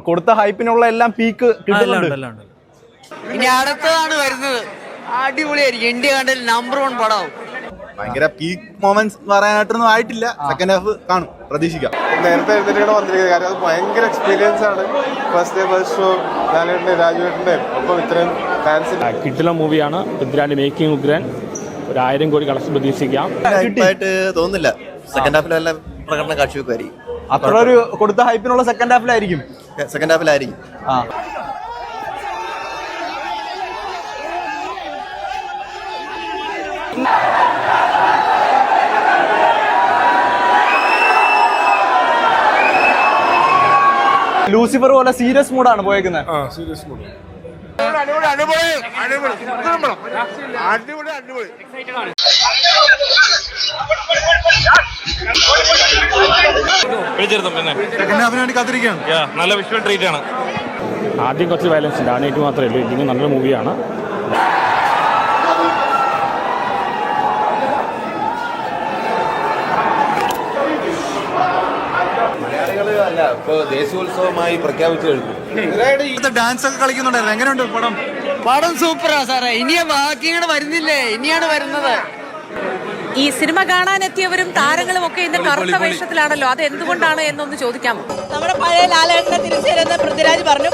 കൊടുത്ത ഹൈപ്പിനുള്ള എല്ലാം പീക്ക് കിട്ടുന്നുണ്ട്. ഇനി അടുത്തതാണ് വരുന്നത്, അടിപൊളിയായിരിക്കും. ഇന്ത്യ കണ്ടതിൽ നമ്പർ 1 പടമാവും. ഭയങ്കര പീക്ക് മൊമെന്റ്സ് പറയാനായിട്ടൊന്നും ആയിട്ടില്ല. സെക്കൻഡ് ഹാഫ് കാണും, പ്രതീക്ഷിക്കാം. നേരത്തെ എഴുന്നേറ്റ് വന്നിരിക്കുന്നത് കാര്യം അത് ഭയങ്കര എക്സ്പീരിയൻസ് ആണ്. ഫസ്റ്റ് ഡേ ഫസ്റ്റ് ഷോ ലാലേട്ടൻ്റെ രാജുവേട്ടൻ്റെ ഒപ്പം ഇത്രയും ഫാൻസ്. കിട്ടുന്ന മൂവിയാണ്. പൃഥ്വിരാജിന്റെ മേക്കിംഗ് ഉഗ്രൻ. 1000 കോടി കളക്ഷൻ പ്രതീക്ഷിക്കാം. തോന്നുന്നില്ല. സെക്കൻഡ് ഹാഫിൽ നല്ല പ്രകടനം കാഴ്ചവെക്കുമായിരിക്കും. അത്ര ഒരു കൊടുത്ത ഹൈപ്പിനുള്ള സെക്കൻഡ് ഹാഫിലായിരിക്കും. ലൂസിഫർ പോലെ സീരിയസ് മൂഡാണ് പോയേക്കുന്നത്. നല്ല വിഷ്വൽ ട്രീറ്റ് ആണ്. ആദ്യം കുറച്ച് വയലൻസ് ഉണ്ട്, ആനേറ്റ് മാത്രമേ ഉള്ളൂ. ഇല്ലെങ്കിൽ നല്ലൊരു മൂവിയാണ്. ദേശീയോത്സവമായി പ്രഖ്യാപിച്ചു കഴിഞ്ഞു. ഡാൻസ് ഒക്കെ കളിക്കുന്നുണ്ടായിരുന്നു. എങ്ങനെയുണ്ട് പടം? പടം സൂപ്പറാ സാറേ. ഇനിയാ ബാക്കിയാണ് വരുന്നില്ലേ, ഇനിയാണ് വരുന്നത്. ഈ സിനിമ കാണാനെത്തിയവരും താരങ്ങളും ഒക്കെ ഇന്ന് കറുത്ത വേഷത്തിലാണല്ലോ. അത് എന്തുകൊണ്ടാണ് എന്നൊന്ന് ചോദിക്കാമോ? നമ്മുടെ പഴയ ലാലേട്ടനെ തിരിച്ചു വരുന്ന പൃഥ്വിരാജ് പറഞ്ഞു.